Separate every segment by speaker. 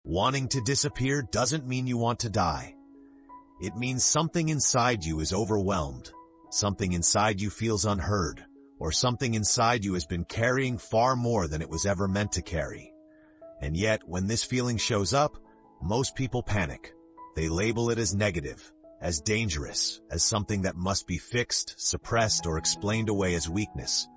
Speaker 1: Wanting to disappear doesn't mean you want to die. It means something inside you is overwhelmed, something inside you feels unheard, or something inside you has been carrying far more than it was ever meant to carry. And yet, when this feeling shows up, most people panic. They label it as negative, as dangerous, as something that must be fixed, suppressed, or explained away as weakness.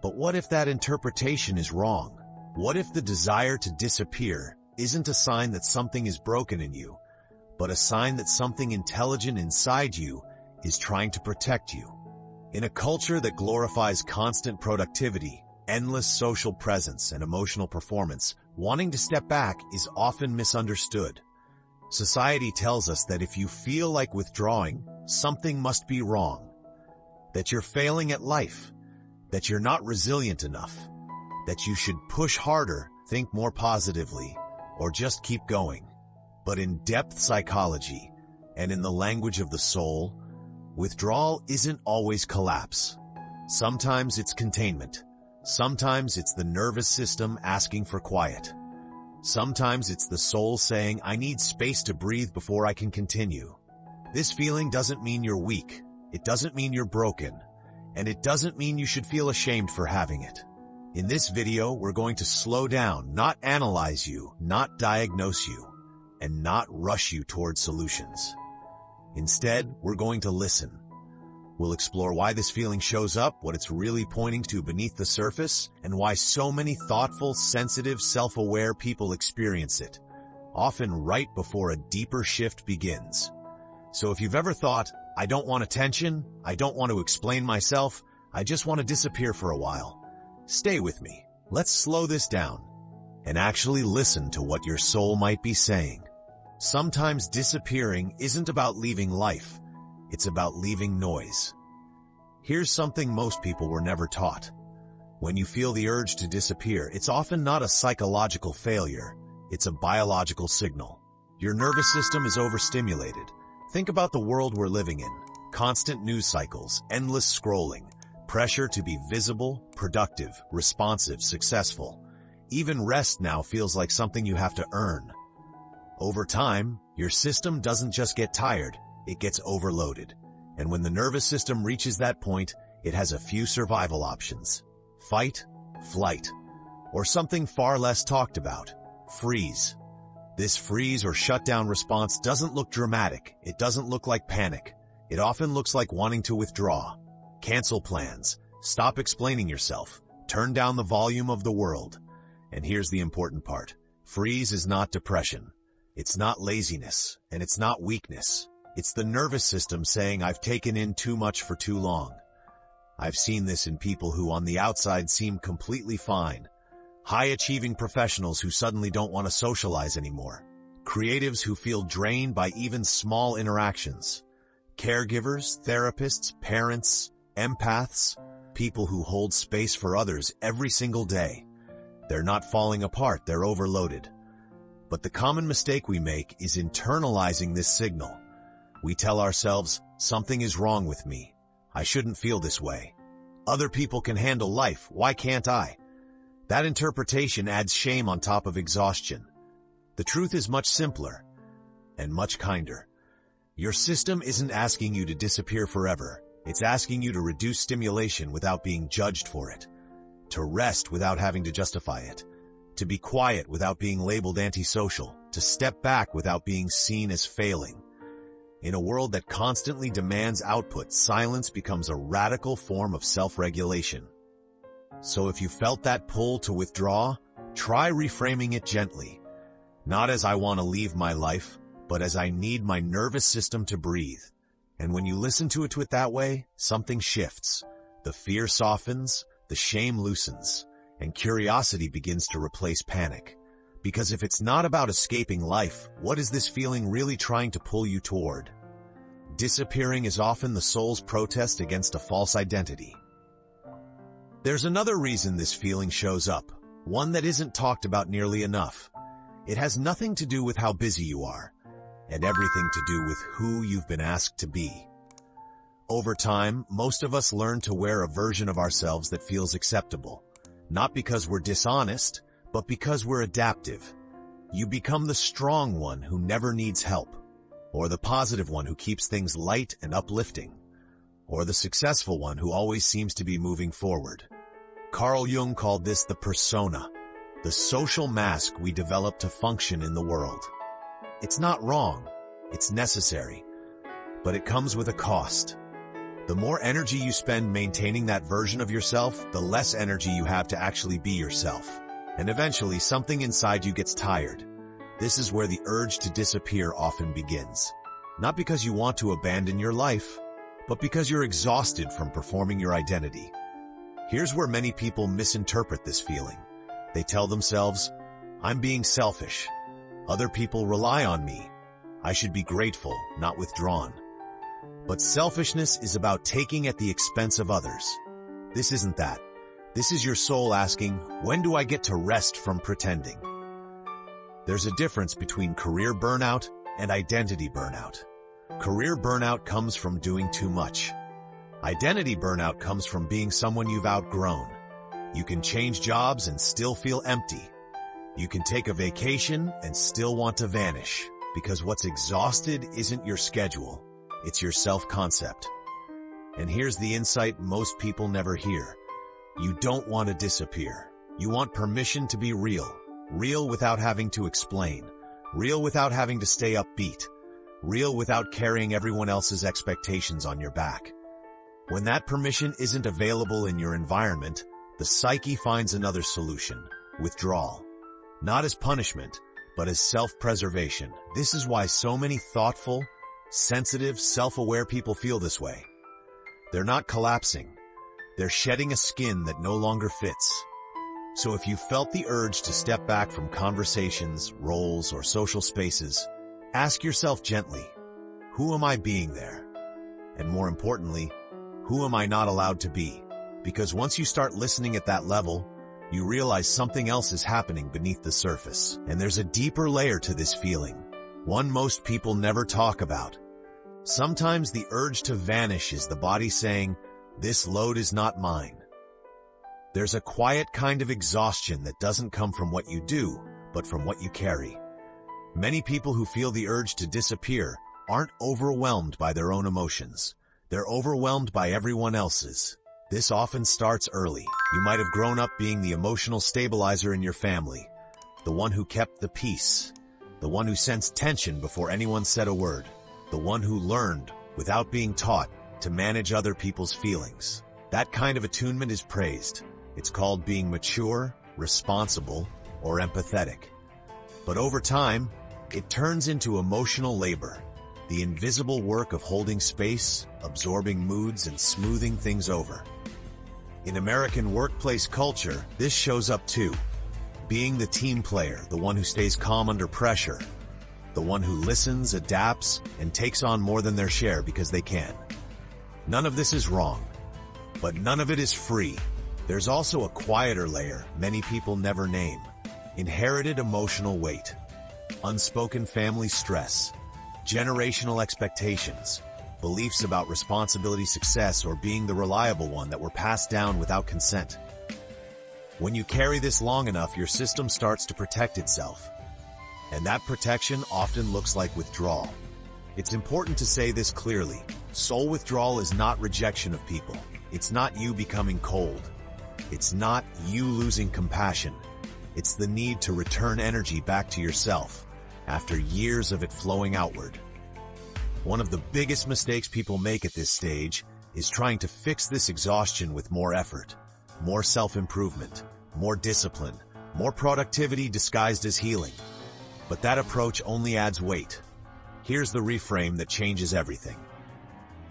Speaker 1: But what if that interpretation is wrong? What if the desire to disappear isn't a sign that something is broken in you, but a sign that something intelligent inside you is trying to protect you? In a culture that glorifies constant productivity, endless social presence, and emotional performance, wanting to step back is often misunderstood. Society tells us that if you feel like withdrawing, something must be wrong, that you're failing at life, that you're not resilient enough, that you should push harder, think more positively, or just keep going. But in depth psychology, and in the language of the soul, withdrawal isn't always collapse. Sometimes it's containment. Sometimes it's the nervous system asking for quiet. Sometimes it's the soul saying, I need space to breathe before I can continue. This feeling doesn't mean you're weak. It doesn't mean you're broken. And it doesn't mean you should feel ashamed for having it. In this video, we're going to slow down, not analyze you, not diagnose you, and not rush you toward solutions. Instead, we're going to listen. We'll explore why this feeling shows up, what it's really pointing to beneath the surface, and why so many thoughtful, sensitive, self-aware people experience it, often right before a deeper shift begins. So if you've ever thought, I don't want attention, I don't want to explain myself, I just want to disappear for a while, stay with me. Let's slow this down and actually listen to what your soul might be saying. Sometimes disappearing isn't about leaving life. It's about leaving noise. Here's something most people were never taught. When you feel the urge to disappear, it's often not a psychological failure. It's a biological signal. Your nervous system is overstimulated. Think about the world we're living in. Constant news cycles, endless scrolling, pressure to be visible, productive, responsive, successful. Even rest now feels like something you have to earn. Over time, your system doesn't just get tired, it gets overloaded. And when the nervous system reaches that point, it has a few survival options. Fight, flight, or something far less talked about, freeze. This freeze or shutdown response doesn't look dramatic. It doesn't look like panic. It often looks like wanting to withdraw. Cancel plans. Stop explaining yourself. Turn down the volume of the world. And here's the important part. Freeze is not depression. It's not laziness, and it's not weakness. It's the nervous system saying, I've taken in too much for too long. I've seen this in people who on the outside seem completely fine. High-achieving professionals who suddenly don't want to socialize anymore. Creatives who feel drained by even small interactions. Caregivers, therapists, parents, empaths, people who hold space for others every single day. They're not falling apart, they're overloaded. But the common mistake we make is internalizing this signal. We tell ourselves, something is wrong with me. I shouldn't feel this way. Other people can handle life, why can't I? That interpretation adds shame on top of exhaustion. The truth is much simpler and much kinder. Your system isn't asking you to disappear forever. It's asking you to reduce stimulation without being judged for it, to rest without having to justify it, to be quiet without being labeled antisocial, to step back without being seen as failing. In a world that constantly demands output, silence becomes a radical form of self-regulation. So if you felt that pull to withdraw, try reframing it gently. Not as I want to leave my life, but as I need my nervous system to breathe. And when you listen to it that way, something shifts. The fear softens, the shame loosens, and curiosity begins to replace panic. Because if it's not about escaping life, what is this feeling really trying to pull you toward? Disappearing is often the soul's protest against a false identity. There's another reason this feeling shows up, one that isn't talked about nearly enough. It has nothing to do with how busy you are, and everything to do with who you've been asked to be. Over time, most of us learn to wear a version of ourselves that feels acceptable, not because we're dishonest, but because we're adaptive. You become the strong one who never needs help, or the positive one who keeps things light and uplifting, or the successful one who always seems to be moving forward. Carl Jung called this the persona, the social mask we develop to function in the world. It's not wrong, it's necessary, but it comes with a cost. The more energy you spend maintaining that version of yourself, the less energy you have to actually be yourself. And eventually, something inside you gets tired. This is where the urge to disappear often begins. Not because you want to abandon your life, but because you're exhausted from performing your identity. Here's where many people misinterpret this feeling. They tell themselves, I'm being selfish. Other people rely on me. I should be grateful, not withdrawn. But selfishness is about taking at the expense of others. This isn't that. This is your soul asking, when do I get to rest from pretending? There's a difference between career burnout and identity burnout. Career burnout comes from doing too much. Identity burnout comes from being someone you've outgrown. You can change jobs and still feel empty. You can take a vacation and still want to vanish, because what's exhausted isn't your schedule. It's your self-concept. And here's the insight most people never hear. You don't want to disappear. You want permission to be real. Real without having to explain. Real without having to stay upbeat. Real without carrying everyone else's expectations on your back. When that permission isn't available in your environment, the psyche finds another solution: withdrawal. Not as punishment, but as self-preservation. This is why so many thoughtful, sensitive, self-aware people feel this way. They're not collapsing. They're shedding a skin that no longer fits. So if you felt the urge to step back from conversations, roles, or social spaces, ask yourself gently, who am I being there? And more importantly, who am I not allowed to be? Because once you start listening at that level, you realize something else is happening beneath the surface. And there's a deeper layer to this feeling, one most people never talk about. Sometimes the urge to vanish is the body saying, this load is not mine. There's a quiet kind of exhaustion that doesn't come from what you do, but from what you carry. Many people who feel the urge to disappear aren't overwhelmed by their own emotions. They're overwhelmed by everyone else's. This often starts early. You might have grown up being the emotional stabilizer in your family, the one who kept the peace, the one who sensed tension before anyone said a word, the one who learned, without being taught, to manage other people's feelings. That kind of attunement is praised. It's called being mature, responsible, or empathetic. But over time, it turns into emotional labor, the invisible work of holding space, absorbing moods, and smoothing things over. In American workplace culture, this shows up too. Being the team player, the one who stays calm under pressure, the one who listens, adapts, and takes on more than their share because they can. None of this is wrong, but none of it is free. There's also a quieter layer many people never name: inherited emotional weight, unspoken family stress, generational expectations, beliefs about responsibility, success, or being the reliable one that were passed down without consent. When you carry this long enough, your system starts to protect itself. And that protection often looks like withdrawal. It's important to say this clearly. Soul withdrawal is not rejection of people. It's not you becoming cold. It's not you losing compassion. It's the need to return energy back to yourself after years of it flowing outward. One of the biggest mistakes people make at this stage is trying to fix this exhaustion with more effort, more self-improvement, more discipline, more productivity disguised as healing. But that approach only adds weight. Here's the reframe that changes everything.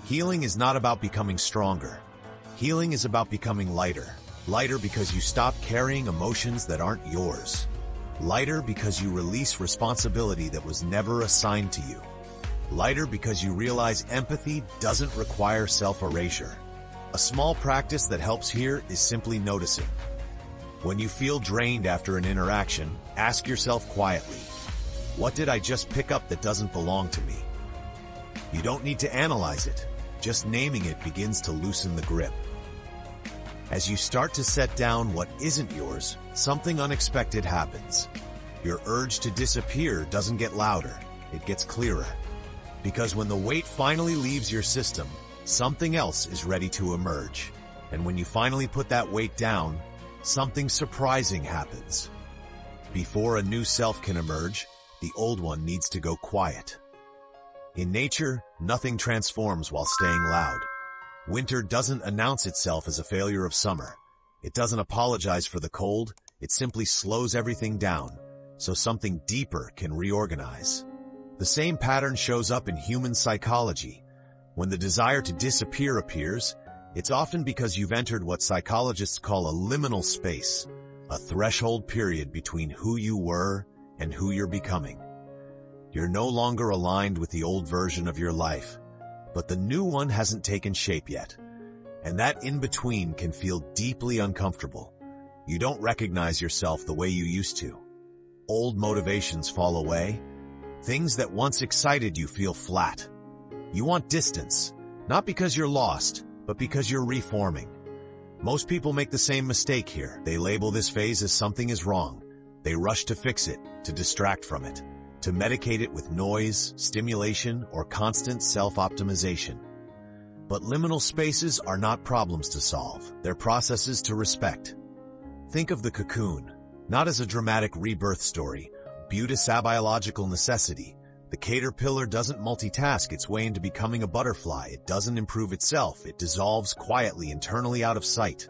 Speaker 1: Healing is not about becoming stronger. Healing is about becoming lighter. Lighter because you stop carrying emotions that aren't yours. Lighter because you release responsibility that was never assigned to you. Lighter because you realize empathy doesn't require self-erasure. A small practice that helps here is simply noticing. When you feel drained after an interaction, ask yourself quietly, what did I just pick up that doesn't belong to me? You don't need to analyze it. Just naming it begins to loosen the grip. As you start to set down what isn't yours, something unexpected happens. Your urge to disappear doesn't get louder, it gets clearer. Because when the weight finally leaves your system, something else is ready to emerge. And when you finally put that weight down, something surprising happens. Before a new self can emerge, the old one needs to go quiet. In nature, nothing transforms while staying loud. Winter doesn't announce itself as a failure of summer. It doesn't apologize for the cold, it simply slows everything down, so something deeper can reorganize. The same pattern shows up in human psychology. When the desire to disappear appears, it's often because you've entered what psychologists call a liminal space, a threshold period between who you were and who you're becoming. You're no longer aligned with the old version of your life, but the new one hasn't taken shape yet. And that in-between can feel deeply uncomfortable. You don't recognize yourself the way you used to. Old motivations fall away. Things that once excited you feel flat. You want distance, not because you're lost, but because you're reforming. Most people make the same mistake here. They label this phase as something is wrong. They rush to fix it, to distract from it, to medicate it with noise, stimulation, or constant self-optimization. But liminal spaces are not problems to solve. They're processes to respect. Think of the cocoon, not as a dramatic rebirth story, viewed as a biological necessity. The caterpillar doesn't multitask its way into becoming a butterfly. It doesn't improve itself. It dissolves quietly, internally out of sight.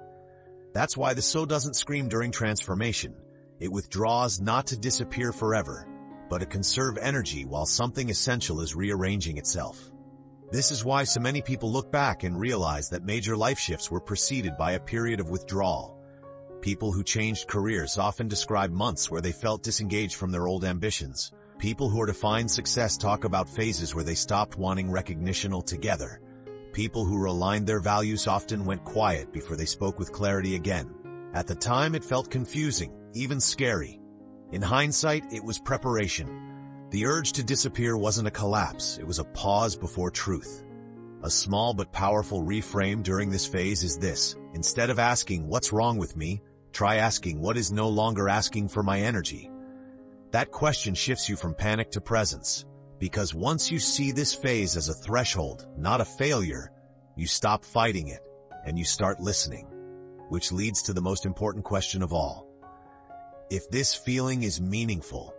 Speaker 1: That's why the soul doesn't scream during transformation. It withdraws not to disappear forever, but to conserve energy while something essential is rearranging itself. This is why so many people look back and realize that major life shifts were preceded by a period of withdrawal. People who changed careers often describe months where they felt disengaged from their old ambitions. People who are defined success talk about phases where they stopped wanting recognition altogether. People who realigned their values often went quiet before they spoke with clarity again. At the time, it felt confusing, even scary. In hindsight, it was preparation. The urge to disappear wasn't a collapse, it was a pause before truth. A small but powerful reframe during this phase is this: instead of asking, "What's wrong with me?" try asking, "What is no longer asking for my energy?" That question shifts you from panic to presence, because once you see this phase as a threshold, not a failure, you stop fighting it, and you start listening. Which leads to the most important question of all. If this feeling is meaningful,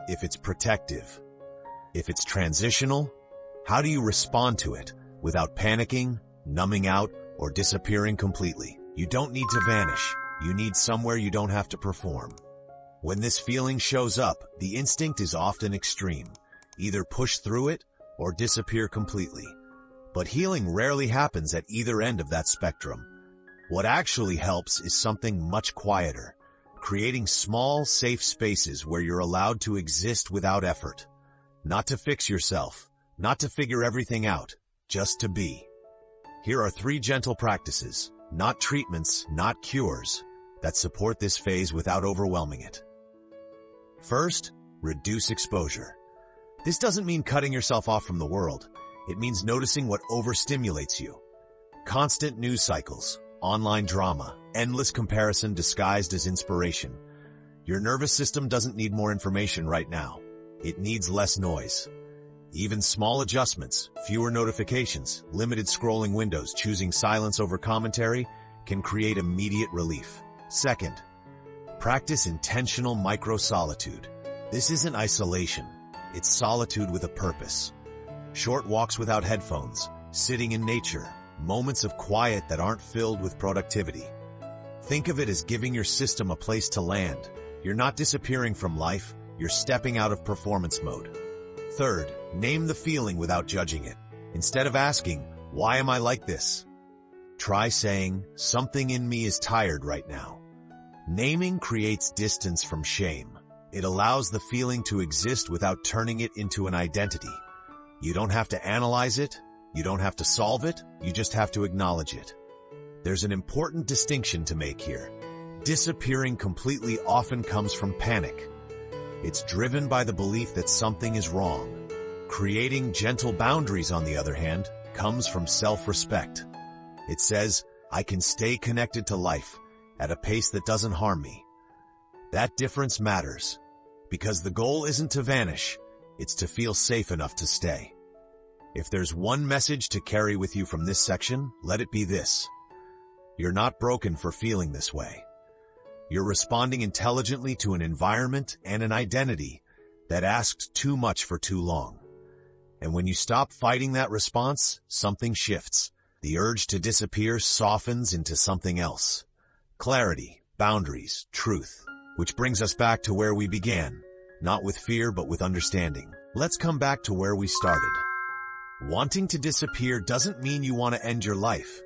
Speaker 1: if it's protective, if it's transitional, how do you respond to it without panicking, numbing out, or disappearing completely? You don't need to vanish. You need somewhere you don't have to perform. When this feeling shows up, the instinct is often extreme. Either push through it or disappear completely. But healing rarely happens at either end of that spectrum. What actually helps is something much quieter, creating small, safe spaces where you're allowed to exist without effort. Not to fix yourself, not to figure everything out, just to be. Here are 3 gentle practices, not treatments, not cures, that support this phase without overwhelming it. First, reduce exposure. This doesn't mean cutting yourself off from the world. It means noticing what overstimulates you. Constant news cycles, online drama, endless comparison disguised as inspiration. Your nervous system doesn't need more information right now. It needs less noise. Even small adjustments, fewer notifications, limited scrolling windows, choosing silence over commentary, can create immediate relief. Second, practice intentional micro-solitude. This isn't isolation. It's solitude with a purpose. Short walks without headphones, sitting in nature, moments of quiet that aren't filled with productivity. Think of it as giving your system a place to land. You're not disappearing from life, you're stepping out of performance mode. Third, name the feeling without judging it. Instead of asking, "Why am I like this?" try saying, "Something in me is tired right now." Naming creates distance from shame. It allows the feeling to exist without turning it into an identity. You don't have to analyze it, you don't have to solve it, you just have to acknowledge it. There's an important distinction to make here. Disappearing completely often comes from panic. It's driven by the belief that something is wrong. Creating gentle boundaries, on the other hand, comes from self-respect. It says, "I can stay connected to life at a pace that doesn't harm me." That difference matters, Because the goal isn't to vanish, it's to feel safe enough to stay. If there's one message to carry with you from this section, let it be this. You're not broken for feeling this way. You're responding intelligently to an environment and an identity that asked too much for too long. And when you stop fighting that response, something shifts. The urge to disappear softens into something else. Clarity, boundaries, truth. Which brings us back to where we began. Not with fear, but with understanding. Let's come back to where we started. Wanting to disappear doesn't mean you want to end your life.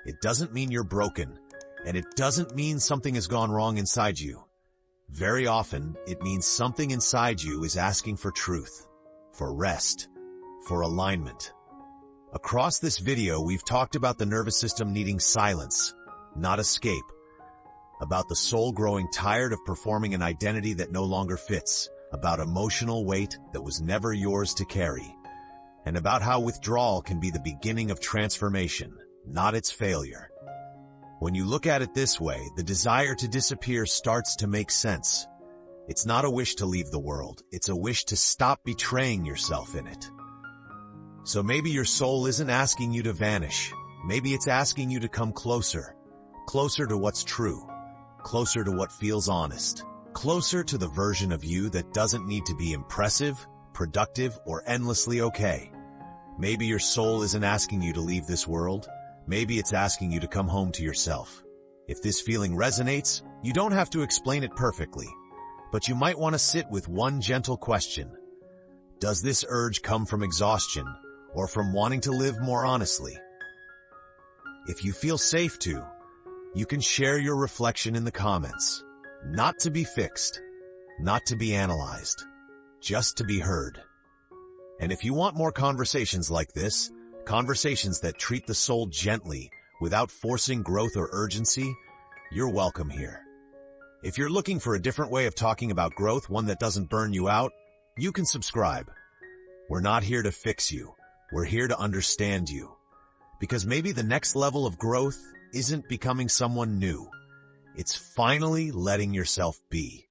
Speaker 1: It doesn't mean you're broken. And it doesn't mean something has gone wrong inside you. Very often, it means something inside you is asking for truth, for rest, for alignment. Across this video, we've talked about the nervous system needing silence, not escape. About the soul growing tired of performing an identity that no longer fits. About emotional weight that was never yours to carry. And about how withdrawal can be the beginning of transformation, not its failure. When you look at it this way, the desire to disappear starts to make sense. It's not a wish to leave the world, it's a wish to stop betraying yourself in it. So maybe your soul isn't asking you to vanish. Maybe it's asking you to come closer. Closer to what's true. Closer to what feels honest. Closer to the version of you that doesn't need to be impressive, productive, or endlessly okay. Maybe your soul isn't asking you to leave this world. Maybe it's asking you to come home to yourself. If this feeling resonates, you don't have to explain it perfectly, but you might want to sit with one gentle question. Does this urge come from exhaustion or from wanting to live more honestly? If you feel safe to, you can share your reflection in the comments. Not to be fixed, not to be analyzed, just to be heard. And if you want more conversations like this, conversations that treat the soul gently without forcing growth or urgency, you're welcome here. If you're looking for a different way of talking about growth, one that doesn't burn you out, you can subscribe. We're not here to fix you. We're here to understand you. Because maybe the next level of growth isn't becoming someone new. It's finally letting yourself be.